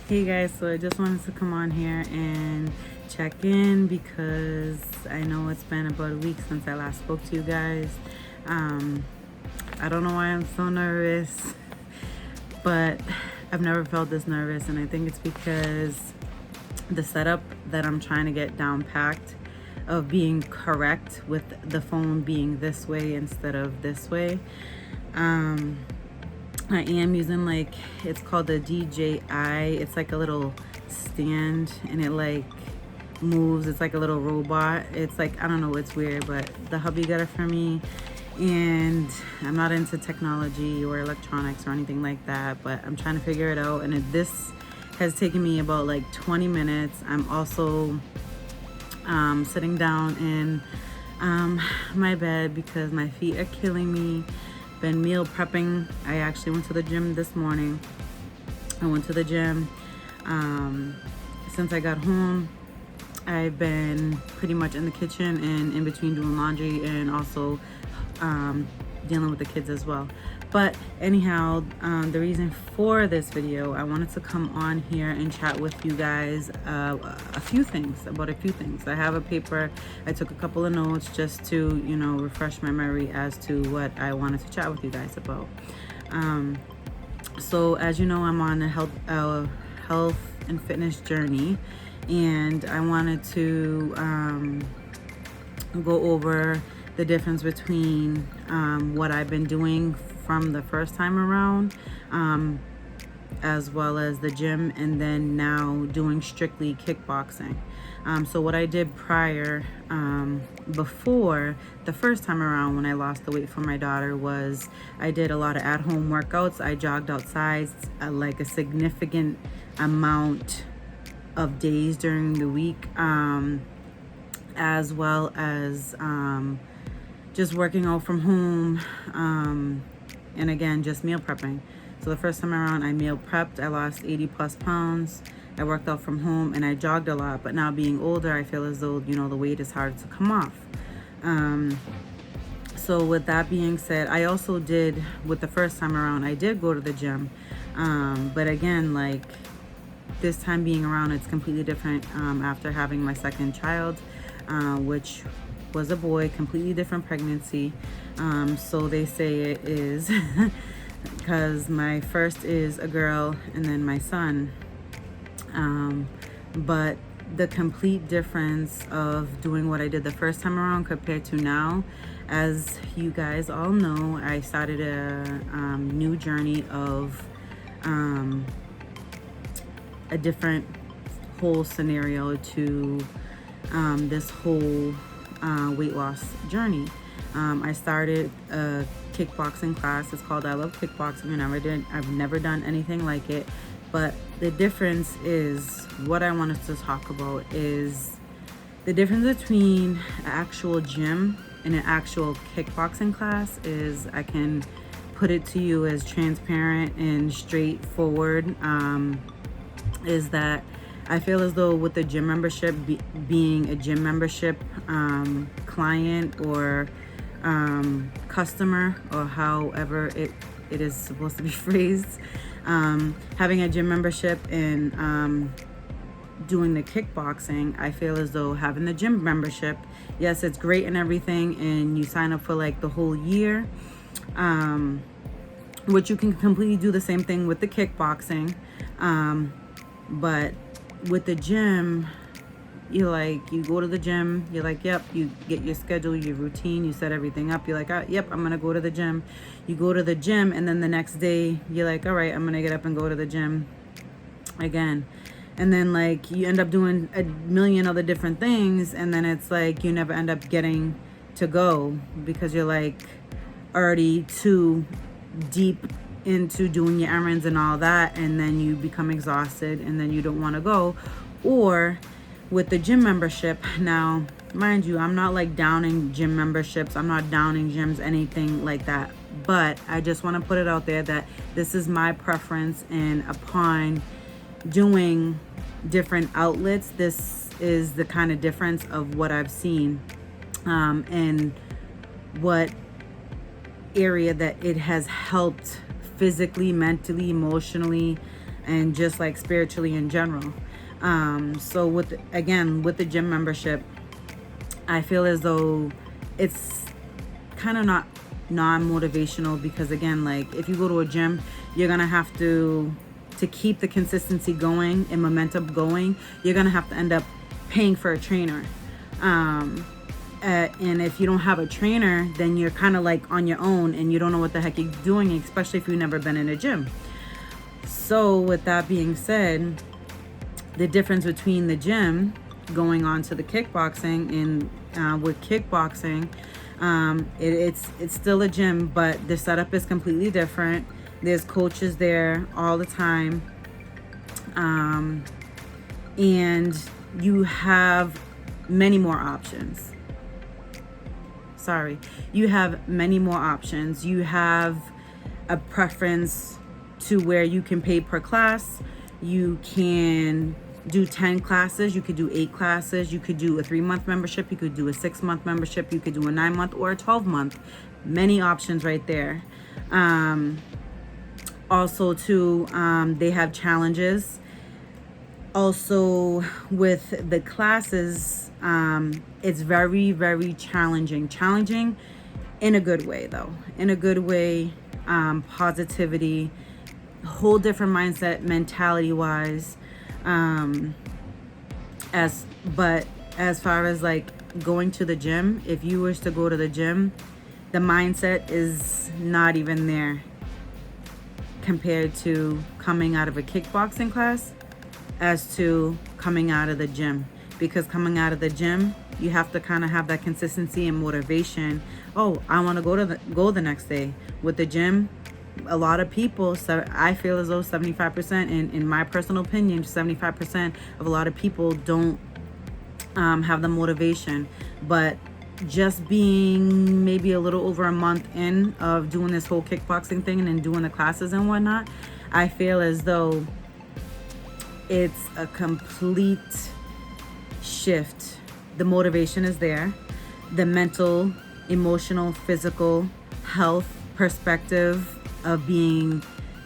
Hey guys, so I just wanted to come on here and check in because I know it's been about a week since I last spoke to you guys. I don't know why I'm so nervous, but I've never felt this nervous, and I think it's because the setup that I'm trying to get down packed of being correct with the phone being this way instead of this way. I am using, like, it's called the DJI. It's like a little stand and it like moves. It's like a little robot. It's like, I don't know, it's weird, but the hubby got it for me, and I'm not into technology or electronics or anything like that, but I'm trying to figure it out, and this has taken me about like 20 minutes. I'm also sitting down in my bed because my feet are killing me. Been meal prepping. I actually went to the gym this morning. I went to the gym. Since I got home, I've been pretty much in the kitchen and in between doing laundry and also dealing with the kids as well. But anyhow, the reason for this video, I wanted to come on here and chat with you guys about a few things. I have a paper. I took a couple of notes just to, refresh my memory as to what I wanted to chat with you guys about. So as you know, I'm on a health and fitness journey, and I wanted to go over the difference between what I've been doing from the first time around, as well as the gym, and then now doing strictly kickboxing. So what I did prior, before the first time around when I lost the weight for my daughter, was I did a lot of at-home workouts. I jogged outside like a significant amount of days during the week, as well as just working out from home, and again, just meal prepping. So the first time around, I meal prepped. I lost 80 plus pounds. I worked out from home and I jogged a lot. But now being older, I feel as though, the weight is hard to come off. So with that being said, I also did, with the first time around, I did go to the gym. But again, like, this time being around, it's completely different after having my second child, which was a boy, completely different pregnancy. So they say it is because my first is a girl and then my son. But the complete difference of doing what I did the first time around compared to now, as you guys all know, I started a new journey of a different whole scenario to this whole weight loss journey. I started a kickboxing class. It's called I Love Kickboxing. I've never done anything like it. But the difference is, what I wanted to talk about is the difference between an actual gym and an actual kickboxing class. Is, I can put it to you as transparent and straightforward, is that I feel as though with the gym membership, being a gym membership client or customer, or however it is supposed to be phrased, having a gym membership and doing the kickboxing, I feel as though having the gym membership, yes, it's great and everything, and you sign up for like the whole year, which you can completely do the same thing with the kickboxing, but with the gym, you go to the gym, you're like, yep, you get your schedule, your routine, you set everything up, you're like, yep, I'm gonna go to the gym. You go to the gym, and then the next day you're like, all right, I'm gonna get up and go to the gym again. And then like you end up doing a million other different things, and then it's like you never end up getting to go because you're like already too deep into doing your errands and all that, and then you become exhausted and then you don't want to go. Or with the gym membership, now mind you, I'm not like downing gym memberships, I'm not downing gyms, anything like that, but I just want to put it out there that this is my preference, and upon doing different outlets, this is the kind of difference of what I've seen, and what area that it has helped physically, mentally, emotionally, and just like spiritually in general. So with the gym membership, I feel as though it's kind of not non-motivational, because again, like if you go to a gym, you're gonna have to keep the consistency going and momentum going, you're gonna have to end up paying for a trainer. And if you don't have a trainer, then you're kind of like on your own and you don't know what the heck you're doing, especially if you've never been in a gym. So with that being said, the difference between the gym going on to the kickboxing, and with kickboxing, it's still a gym, but the setup is completely different. There's coaches there all the time, and you have many more options. You have many more options. You have a preference to where you can pay per class. You can do 10 classes, you could do 8 classes, you could do a 3-month membership, you could do a 6-month membership, you could do a 9-month or a 12-month. Many options right there. Also too, they have challenges. Also with the classes, it's very, very challenging in a good way though, in a good way. Positivity, whole different mindset, mentality wise. But as far as like going to the gym, if you wish to go to the gym, the mindset is not even there compared to coming out of a kickboxing class as to coming out of the gym. Because coming out of the gym, you have to kind of have that consistency and motivation. Oh, I want to go the next day. With the gym, a lot of people, so I feel as though 75%, in my personal opinion, 75% of a lot of people don't have the motivation. But just being maybe a little over a month in of doing this whole kickboxing thing and doing the classes and whatnot, I feel as though it's a complete shift. The motivation is there. The mental, emotional, physical health perspective of being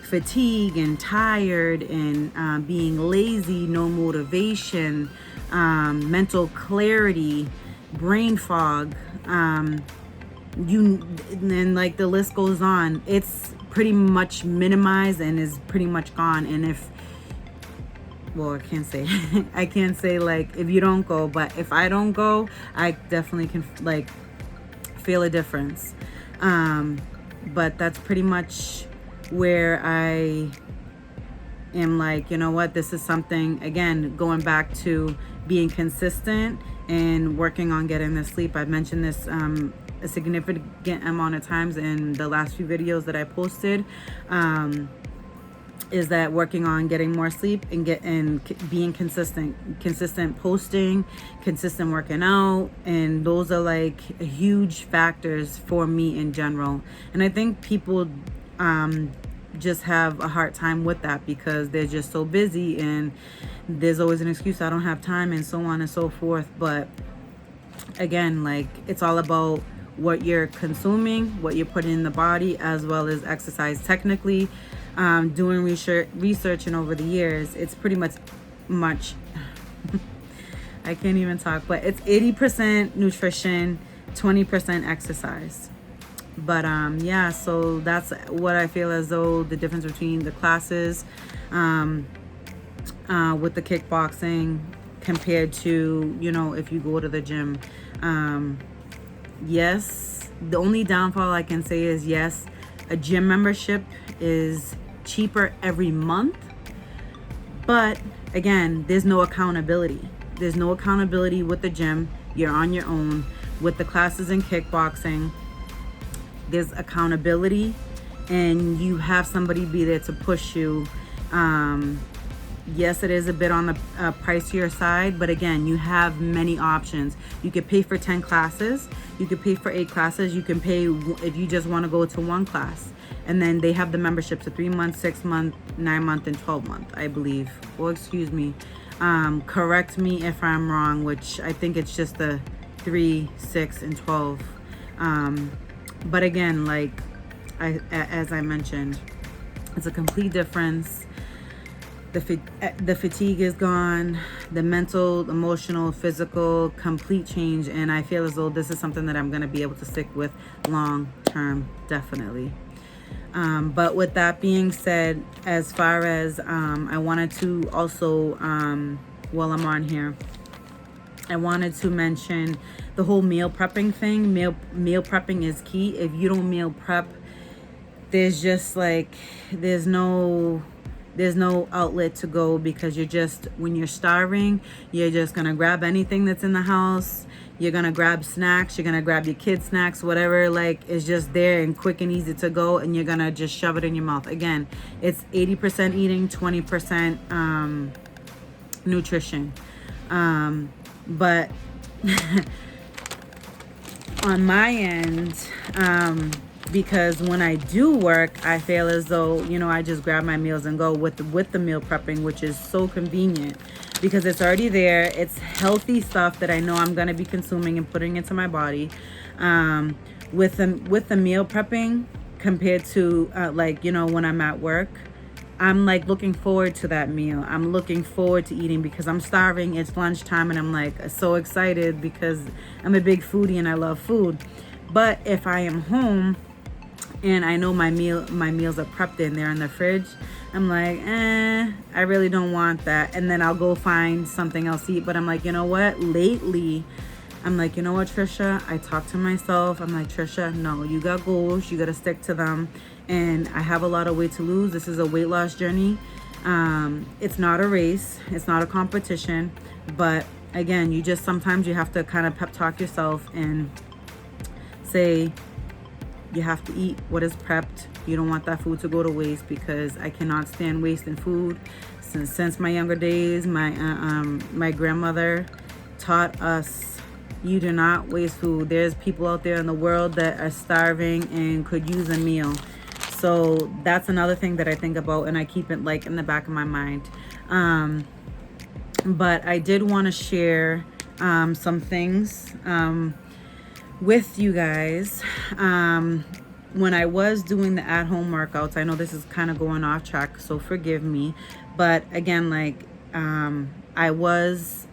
fatigued and tired and being lazy, no motivation, mental clarity, brain fog, and like the list goes on. It's pretty much minimized and is pretty much gone. And I can't say like if you don't go, but if I don't go, I definitely can like feel a difference. But that's pretty much where I am like, you know what, this is something, again, going back to being consistent and working on getting the sleep. I've mentioned this a significant amount of times in the last few videos that I posted. Is that working on getting more sleep and being consistent posting, consistent working out, and those are like huge factors for me in general. And I think people just have a hard time with that because they're just so busy and there's always an excuse, I don't have time, and so on and so forth. But again, like, it's all about what you're consuming, what you're putting in the body, as well as exercise. Technically, doing research and over the years, it's pretty much I can't even talk, but it's 80% nutrition, 20% exercise. But yeah, so that's what I feel as though the difference between the classes with the kickboxing compared to, you know, if you go to the gym. Yes, the only downfall I can say is, yes, a gym membership is cheaper every month, but again, there's no accountability. There's no accountability with the gym. You're on your own. With the classes in kickboxing, there's accountability and you have somebody be there to push you. Yes, it is a bit on the pricier side, but again, you have many options. You could pay for 10 classes, you could pay for 8 classes, you can pay if you just want to go to one class. And then they have the memberships of 3 months, 6 month, 9 month, and 12 month, I believe. Well, excuse me. Correct me if I'm wrong, which I think it's just the 3, 6, and 12. But again, like as I mentioned, it's a complete difference. The fatigue is gone, the mental, emotional, physical, complete change. And I feel as though this is something that I'm going to be able to stick with long term, definitely. But with that being said, as far as I wanted to also, while I'm on here, I wanted to mention the whole meal prepping thing. Meal prepping is key. If you don't meal prep, there's just like, there's no outlet to go, because you're just, when you're starving, you're just gonna grab anything that's in the house. You're gonna grab snacks, you're gonna grab your kids' snacks, whatever like is just there and quick and easy to go, and you're gonna just shove it in your mouth. Again, it's 80% eating, 20% nutrition. But on my end, because when I do work, I feel as though, you know, I just grab my meals and go with the meal prepping, which is so convenient because it's already there. It's healthy stuff that I know I'm going to be consuming and putting into my body. With the meal prepping, compared to like, you know, when I'm at work, I'm like looking forward to that meal. I'm looking forward to eating because I'm starving. It's lunchtime and I'm like so excited because I'm a big foodie and I love food. But if I am home and I know my meals are prepped and they're in the fridge, I'm like, I really don't want that. And then I'll go find something else to eat. But I'm like, you know what? Lately, I'm like, you know what, Tricia? I talk to myself. I'm like, Tricia, no, you got goals. You got to stick to them. And I have a lot of weight to lose. This is a weight loss journey. It's not a race. It's not a competition. But again, sometimes you have to kind of pep talk yourself and say, you have to eat what is prepped. You don't want that food to go to waste, because I cannot stand wasting food. Since my younger days, my grandmother taught us, you do not waste food. There's people out there in the world that are starving and could use a meal. So that's another thing that I think about, and I keep it like in the back of my mind. But I did want to share some things with you guys. When I was doing the at-home workouts, I know this is kind of going off track, so forgive me. But again, like I want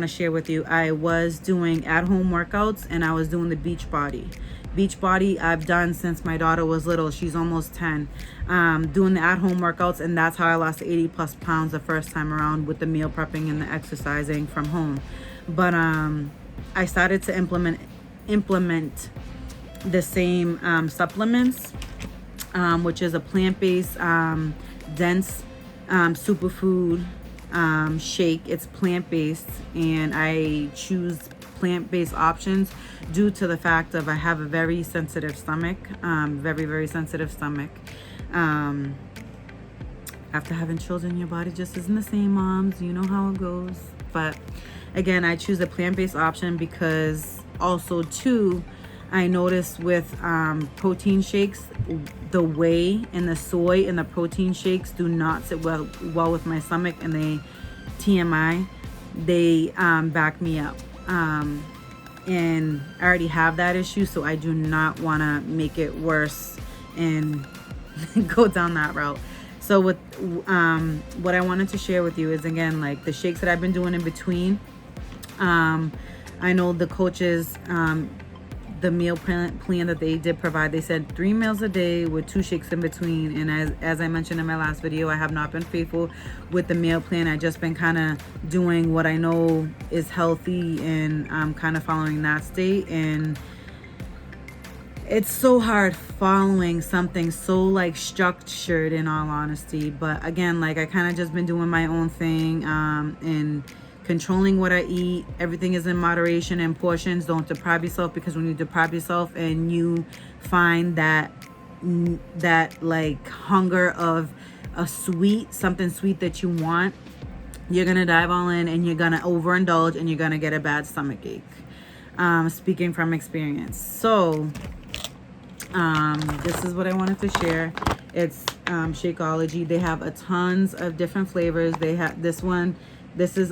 to share with you, I was doing at-home workouts and I was doing the beach body. Beach body I've done since my daughter was little. She's almost 10. Doing the at-home workouts, and that's how I lost 80 plus pounds the first time around, with the meal prepping and the exercising from home. But I started to implement the same supplements, which is a plant-based dense superfood shake. It's plant-based, and I choose plant-based options due to the fact of I have a very sensitive stomach, very sensitive stomach. After having children, your body just isn't the same, moms. You know how it goes. But again, I choose a plant-based option because also too, I noticed with protein shakes, the whey and the soy and the protein shakes do not sit well with my stomach, and they back me up. And I already have that issue, so I do not want to make it worse and go down that route. So with what I wanted to share with you is, again, like the shakes that I've been doing in between. I know the coaches, the meal plan that they did provide, they said 3 meals a day with 2 shakes in between. And as I mentioned in my last video, I have not been faithful with the meal plan. I just been kind of doing what I know is healthy, and I'm kind of following that state. And it's so hard following something so like structured, in all honesty. But again, like I kind of just been doing my own thing, and controlling what I eat. Everything is in moderation and portions. Don't deprive yourself, because when you deprive yourself and you find that like hunger of something sweet that you want, you're gonna dive all in and you're gonna overindulge and you're gonna get a bad stomach ache. Speaking from experience. So this is what I wanted to share. It's Shakeology. They have a tons of different flavors. They have this one. This is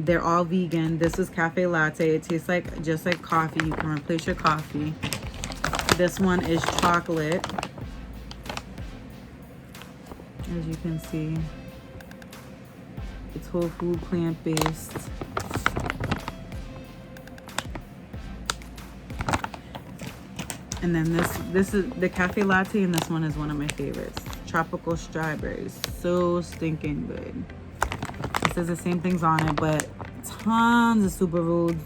they're all vegan. This is cafe latte. It tastes like just like coffee. You can replace your coffee. This one is chocolate. As you can see, it's whole food, plant-based. And then this is the cafe latte, and this one is one of my favorites. Tropical strawberries, so stinking good. It says the same things on it, but tons of superfoods,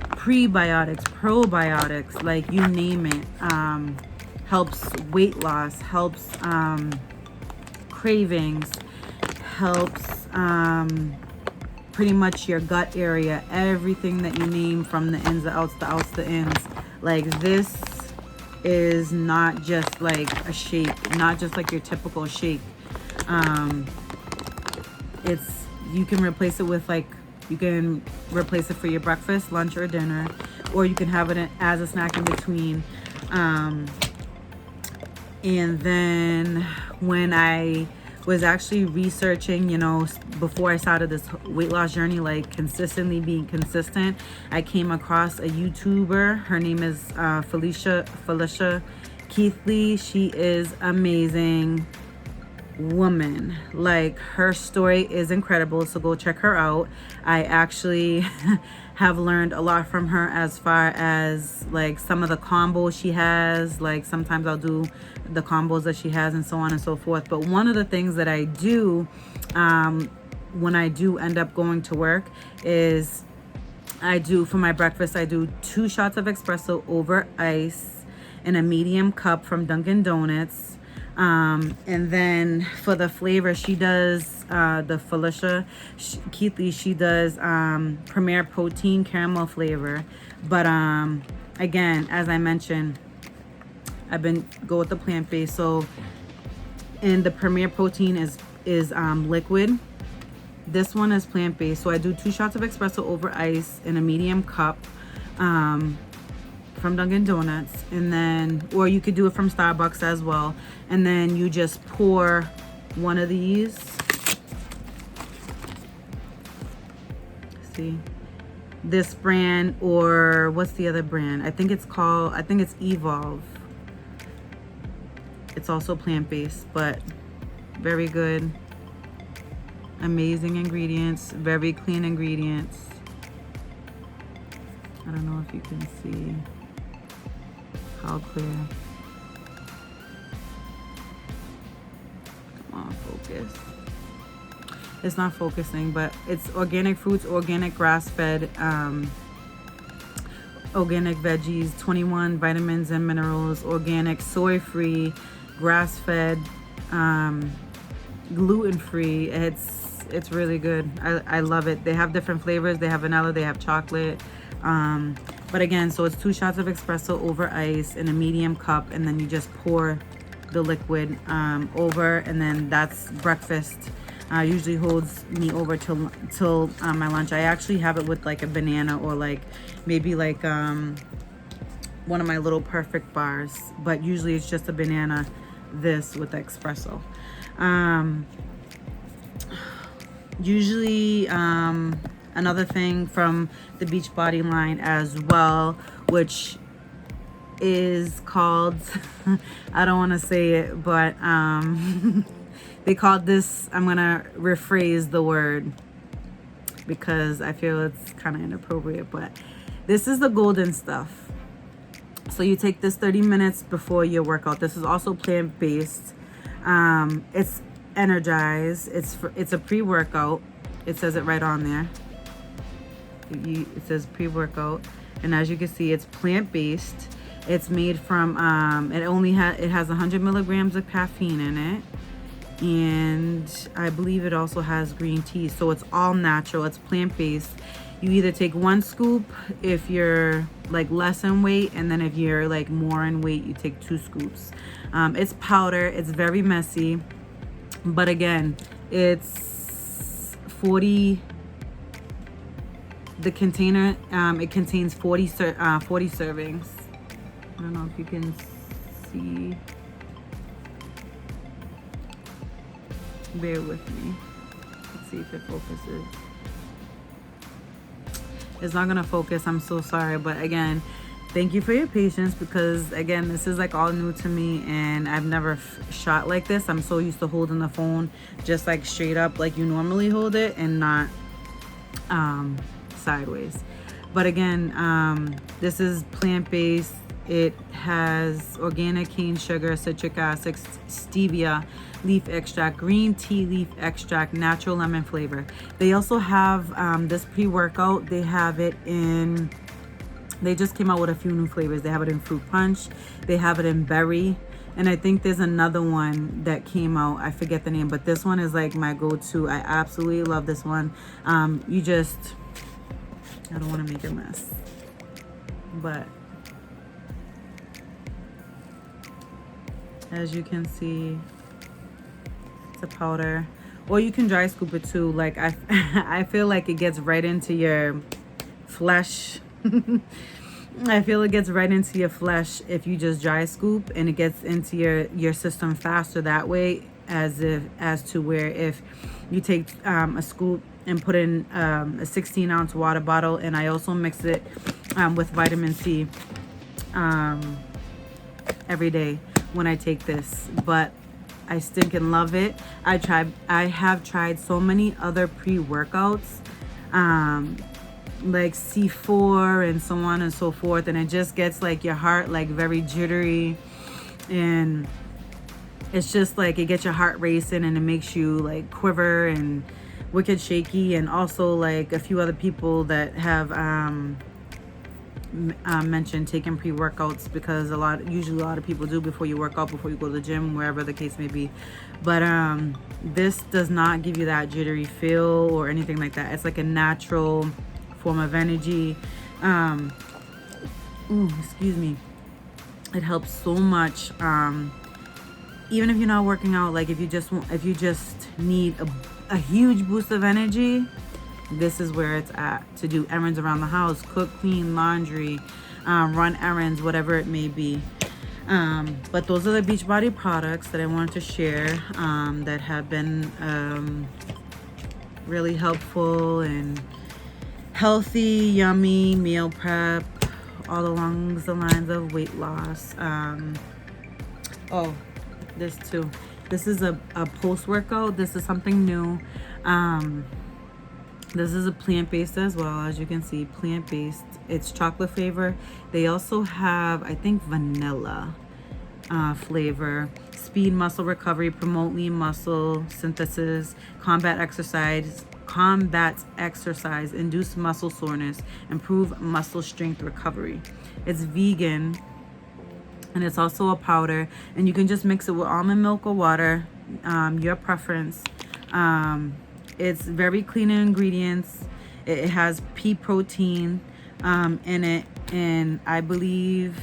prebiotics, probiotics, like you name it. Helps weight loss, helps cravings, helps pretty much your gut area, everything that you name, from the ins, the outs, the outs, the ins. Like, this is not just like a shake, not just like your typical shake. It's, you can replace it with, like, you can replace it for your breakfast, lunch, or dinner, or you can have it as a snack in between. And then when I was actually researching, you know, before I started this weight loss journey, like consistently being consistent, I came across a YouTuber. Her name is Felicia Keithley. She is amazing woman. Like, her story is incredible, so go check her out. I actually have learned a lot from her, as far as like some of the combos she has. Like, sometimes I'll do the combos that she has, and so on and so forth. But one of the things that I do when I do end up going to work is, I do, for my breakfast, I do 2 shots of espresso over ice in a medium cup from Dunkin' Donuts. And then for the flavor, she does the Felicia Keithley, she does Premier Protein caramel flavor. But again, as I mentioned, I've been go with the plant-based. So, and the Premier Protein is liquid. This one is plant-based. So I do 2 shots of espresso over ice in a medium cup from Dunkin' Donuts, and then, or you could do it from Starbucks as well. And then you just pour one of these. See, this brand, or what's the other brand? I think it's Evolve. It's also plant-based, but very good. Amazing ingredients, very clean ingredients. I don't know if you can see how clear. Come on, focus. It's not focusing, but it's organic fruits, organic grass-fed, organic veggies, 21 vitamins and minerals, organic, soy-free, grass-fed, gluten-free. It's really good. I love it. They have different flavors. They have vanilla, they have chocolate. But again, so it's 2 shots of espresso over ice in a medium cup, and then you just pour the liquid over, and then that's breakfast. Usually holds me over till my lunch. I actually have it with like a banana, or like maybe like one of my little perfect bars, but usually it's just a banana, this with the espresso. Usually another thing from the Beachbody line as well, which is called I don't want to say it, but they called this, I'm gonna rephrase the word because I feel it's kind of inappropriate, but this is the golden stuff. So you take this 30 minutes before your workout. This is also plant-based. It's energized. It's a pre-workout. It says it right on there. It says pre-workout, and as you can see, it's plant-based. It's made from it has 100 milligrams of caffeine in it, and I believe it also has green tea. So it's all natural. It's plant-based. You either take 1 scoop if you're like less in weight, and then if you're like more in weight, you take 2 scoops. It's powder. It's very messy, but again, it's 40. The container, it contains 40 servings. I don't know if you can see. Bear with me. Let's see if it focuses. It's not gonna focus, I'm so sorry, but again, thank you for your patience, because again, this is like all new to me and I've never shot like this. I'm so used to holding the phone just like straight up like you normally hold it, and not sideways. But again, this is plant-based. It has organic cane sugar, citric acid, stevia, leaf extract, green tea leaf extract, natural lemon flavor. They also have this pre-workout. They have it in, they just came out with a few new flavors. They have it in fruit punch, they have it in berry, and I think there's another one that came out. I forget the name, but this one is like my go-to. I absolutely love this one. You just, I don't want to make a mess, but as you can see, it's a powder, or you can dry scoop it too. Like I feel like it gets right into your flesh. I feel it gets right into your flesh if you just dry scoop, and it gets into your system faster that way, as to where if you take a scoop and put in a 16-ounce water bottle, and I also mix it with vitamin C every day when I take this. But I stinking love it. I have tried so many other pre-workouts, like C4 and so on and so forth, and it just gets like your heart like very jittery, and it's just like it gets your heart racing, and it makes you like quiver and wicked shaky. And also like a few other people that have mentioned taking pre-workouts, because usually a lot of people do before you work out, before you go to the gym, wherever the case may be. But this does not give you that jittery feel or anything like that. It's like a natural form of energy. Excuse me. It helps so much. Even if you're not working out, like if you just need a huge boost of energy, this is where it's at. To do errands around the house, cook, clean, laundry, run errands, whatever it may be. But those are the Beachbody products that I wanted to share, that have been really helpful and healthy, yummy, meal prep, all along the lines of weight loss. Oh, this too. This is a post-workout. This is something new. This is a plant-based as well, as you can see, plant-based. It's chocolate flavor. They also have, I think, vanilla flavor. Speed muscle recovery, promote lean muscle synthesis, combats exercise, induce muscle soreness, improve muscle strength recovery. It's vegan, and it's also a powder, and you can just mix it with almond milk or water, your preference. It's very clean in ingredients. It has pea protein in it, and I believe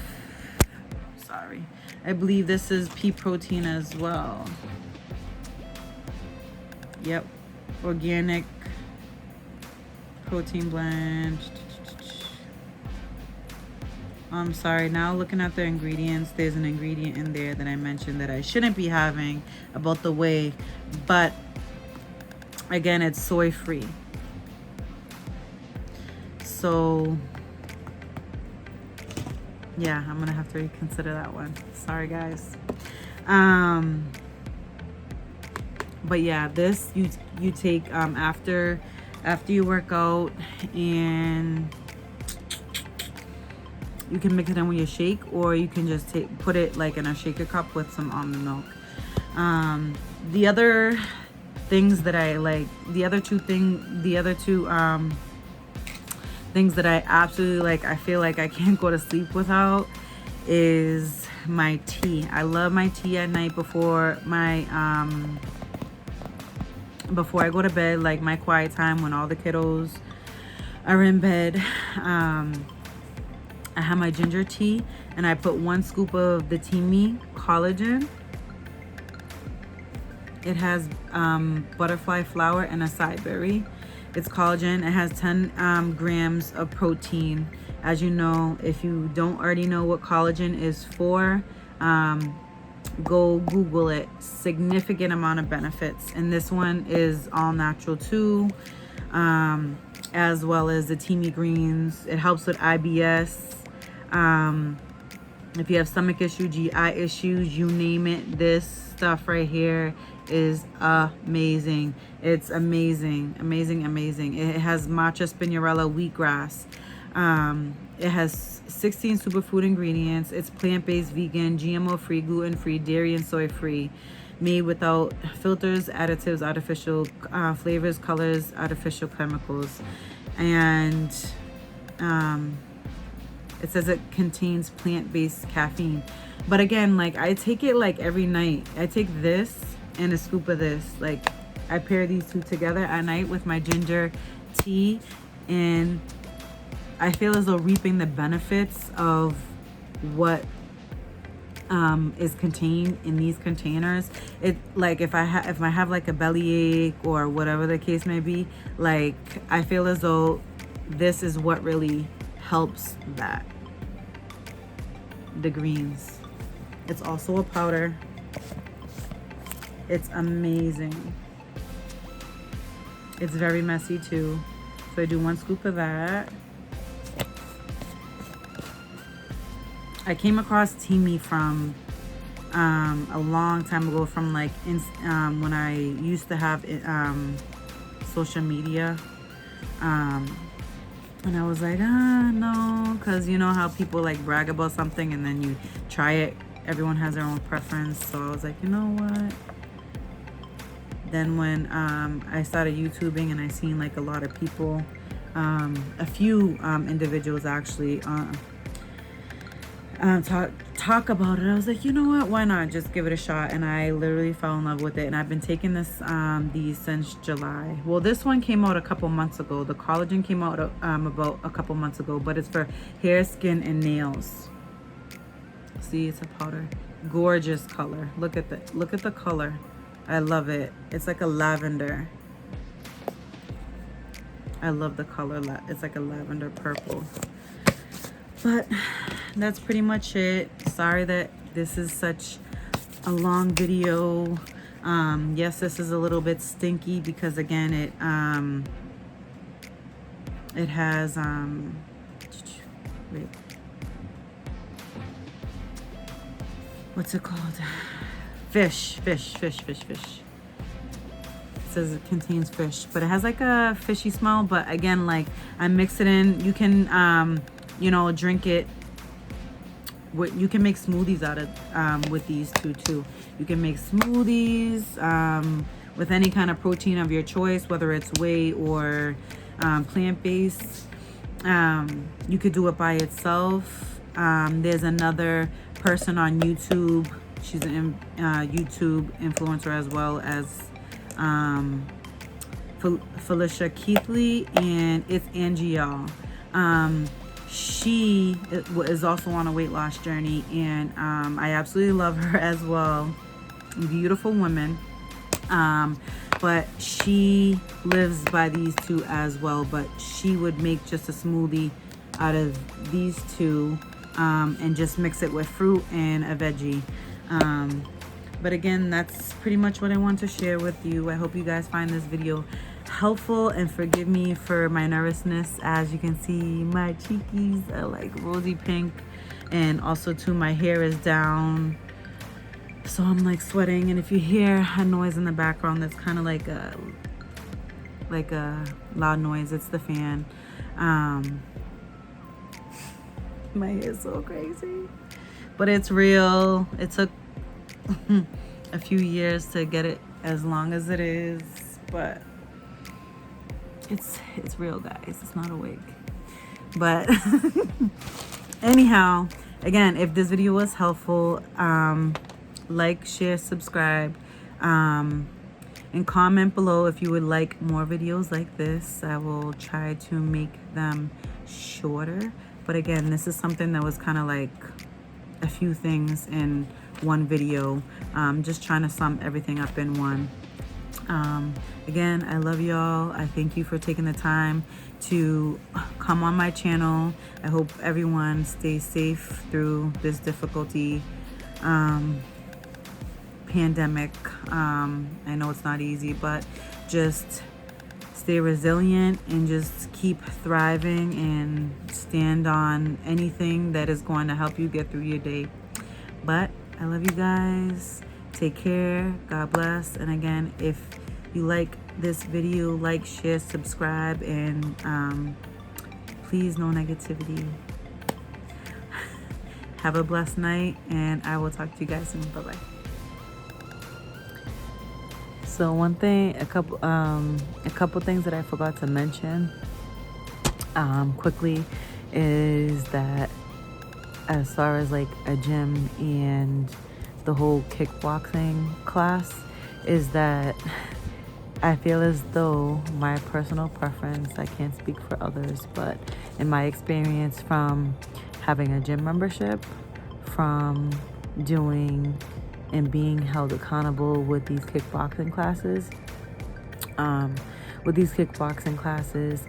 this is pea protein as well. Yep, organic protein blend. I'm sorry, now looking at the ingredients, there's an ingredient in there that I mentioned that I shouldn't be having about the whey, but again, it's soy free. So yeah, I'm gonna have to reconsider that one. Sorry guys. But yeah, this you take after you work out, and you can mix it in with your shake, or you can just put it like in a shaker cup with some almond milk. The other things that I like, the other two things that I absolutely like, I feel like I can't go to sleep without, is my tea. I love my tea at night before I go to bed, like my quiet time when all the kiddos are in bed. I have my ginger tea, and I put 1 scoop of the Teamy collagen. It has butterfly flower and acai berry. It's collagen. It has 10 grams of protein. As you know, if you don't already know what collagen is for, go Google it. Significant amount of benefits. And this one is all natural too, as well as the Teamy greens. It helps with IBS. If you have stomach issues, GI issues, you name it, this stuff right here is amazing. It's amazing, amazing, amazing. It has matcha, spinnerella, wheatgrass. It has 16 superfood ingredients. It's plant-based, vegan, GMO-free, gluten-free, dairy and soy-free. Made without filters, additives, artificial flavors, colors, artificial chemicals. And it says it contains plant-based caffeine. But again, like, I take it like every night. I take this and a scoop of this. Like, I pair these two together at night with my ginger tea, and I feel as though reaping the benefits of what is contained in these containers. It, like, if I have like a bellyache or whatever the case may be, like, I feel as though this is what really helps that. The greens. It's also a powder. It's amazing. It's very messy too. So I do 1 scoop of that. I came across Teamy from a long time ago, from like when I used to have social media, and I was like, no, because you know how people like brag about something and then you try it, everyone has their own preference. So I was like, you know what? Then when I started YouTubing and I seen like a lot of people, a few individuals actually talk about it, I was like, you know what, why not just give it a shot? And I literally fell in love with it, and I've been taking this these since July. Well, this one came out a couple months ago. The collagen came out about a couple months ago, but it's for hair, skin, and nails. See, it's a powder. Gorgeous color. Look at the color. I love it. It's like a lavender. I love the color. It's like a lavender purple. But that's pretty much it. Sorry that this is such a long video. Yes, this is a little bit stinky because again it has wait, what's it called? Fish. It says it contains fish, but it has like a fishy smell. But again, like, I mix it in. You can you know, drink it. You can make smoothies out of with these two too. You can make smoothies with any kind of protein of your choice, whether it's whey or plant-based. You could do it by itself. There's another person on YouTube. She's an YouTube influencer as well as Felicia Keithley, and it's Angie, y'all. She is also on a weight loss journey, and I absolutely love her as well. Beautiful woman. But she lives by these two as well, but she would make just a smoothie out of these two and just mix it with fruit and a veggie. But again, that's pretty much what I want to share with you. I hope you guys find this video helpful, and forgive me for my nervousness. As you can see, my cheekies are like rosy pink, and also too, my hair is down, so I'm like sweating. And if you hear a noise in the background, that's kind of like a loud noise, it's the fan. My hair is so crazy, but it's real. It took a few years to get it as long as it is, but it's real, guys. It's not a wig. But anyhow, again, if this video was helpful, like, share, subscribe, and comment below if you would like more videos like this. I will try to make them shorter, but again, this is something that was kind of like a few things in one video. Just trying to sum everything up in one. Again, I love y'all. I thank you for taking the time to come on my channel. I hope everyone stays safe through this difficulty pandemic. I know it's not easy, but just stay resilient and just keep thriving and stand on anything that is going to help you get through your day. But I love you guys. Take care. God bless. And again, if you like this video, like, share, subscribe, and please no negativity. Have a blessed night, and I will talk to you guys soon. Bye-bye. So one thing, a couple things that I forgot to mention quickly is that as far as like a gym and the whole kickboxing class, is that I feel as though my personal preference, I can't speak for others, but in my experience from having a gym membership, from doing and being held accountable with these kickboxing classes,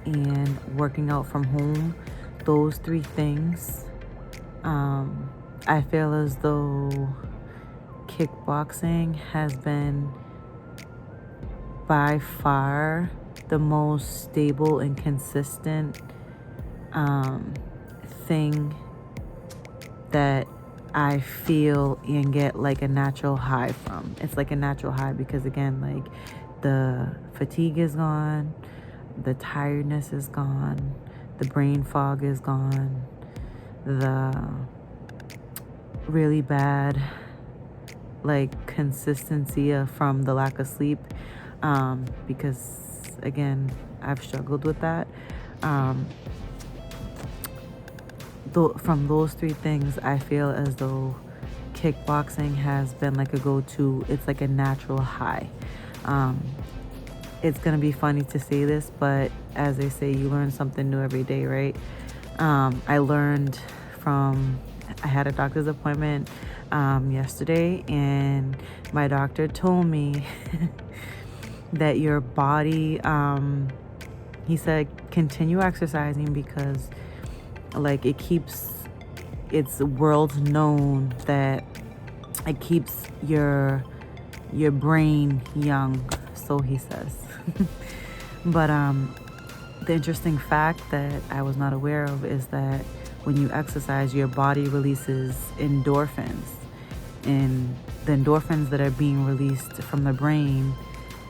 and working out from home, those three things, I feel as though kickboxing has been by far the most stable and consistent thing that I feel and get like a natural high from. It's like a natural high because again, like the fatigue is gone, the tiredness is gone, the brain fog is gone, the really bad like consistency from the lack of sleep, because again, I've struggled with that. From those three things, I feel as though kickboxing has been like a go-to. It's like a natural high. It's gonna be funny to say this, but as they say, you learn something new every day, right? I had a doctor's appointment yesterday, and my doctor told me that your body, he said, continue exercising because like it's world known that it keeps your brain young, so he says. But the interesting fact that I was not aware of is that when you exercise, your body releases endorphins, and the endorphins that are being released from the brain,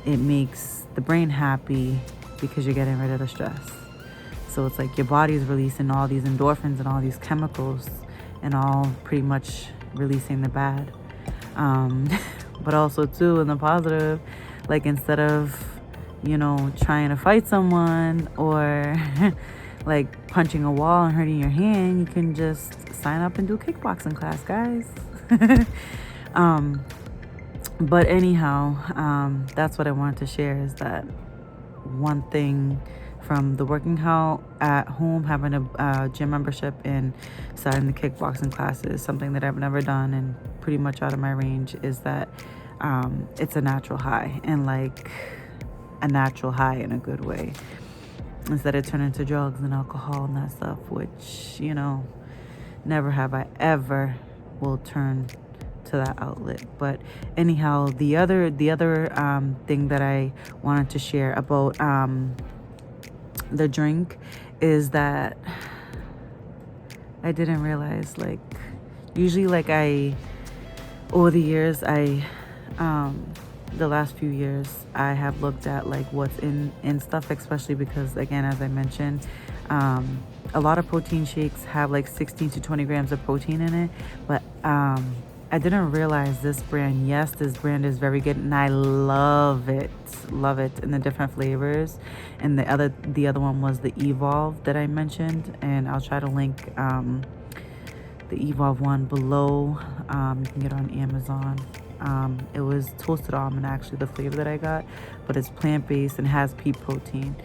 it makes the brain happy because you're getting rid of the stress. So it's like your body is releasing all these endorphins and all these chemicals and all pretty much releasing the bad. But also too, in the positive, like instead of, trying to fight someone or like punching a wall and hurting your hand, you can just sign up and do a kickboxing class, guys. But anyhow, that's what I wanted to share, is that one thing from the working out at home, having a gym membership, and starting the kickboxing classes, something that I've never done and pretty much out of my range, is that it's a natural high, and like a natural high in a good way, instead of turning to drugs and alcohol and that stuff, which, never have I ever will turn to that outlet. But anyhow, the other thing that I wanted to share about the drink is that I didn't realize, like, usually, like, over the years, the last few years, I have looked at like what's in stuff, especially because, again, as I mentioned, a lot of protein shakes have like 16 to 20 grams of protein in it, but I didn't realize this brand. Yes, this brand is very good, and I love it in the different flavors. And the other one was the Evolve that I mentioned, and I'll try to link the Evolve one below. You can get it on Amazon. It was toasted almond, actually, the flavor that I got, but it's plant-based and has pea protein.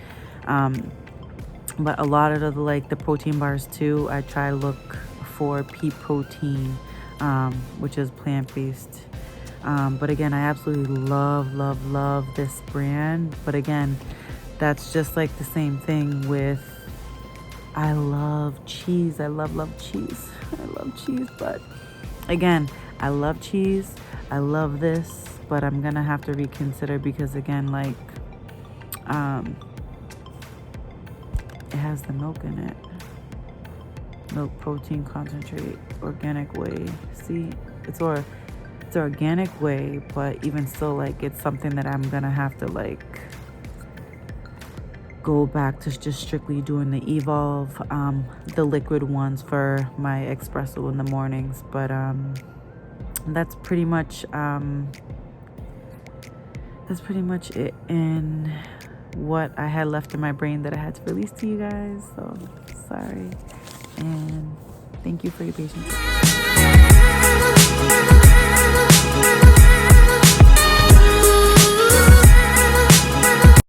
But a lot of the protein bars too, I try to look for pea protein, which is plant-based. But again, I absolutely love this brand. But again, that's just like the same thing with, I love cheese. I love cheese. I love cheese. But again, I love cheese. I love this, but I'm gonna have to reconsider because, again, like, it has the milk in it. Milk protein concentrate, organic whey. See, it's organic whey, but even still, like, it's something that I'm gonna have to like go back to just strictly doing the Evolve, the liquid ones for my espresso in the mornings. But that's pretty much it in what I had left in my brain that I had to release to you guys. So sorry, and thank you for your patience.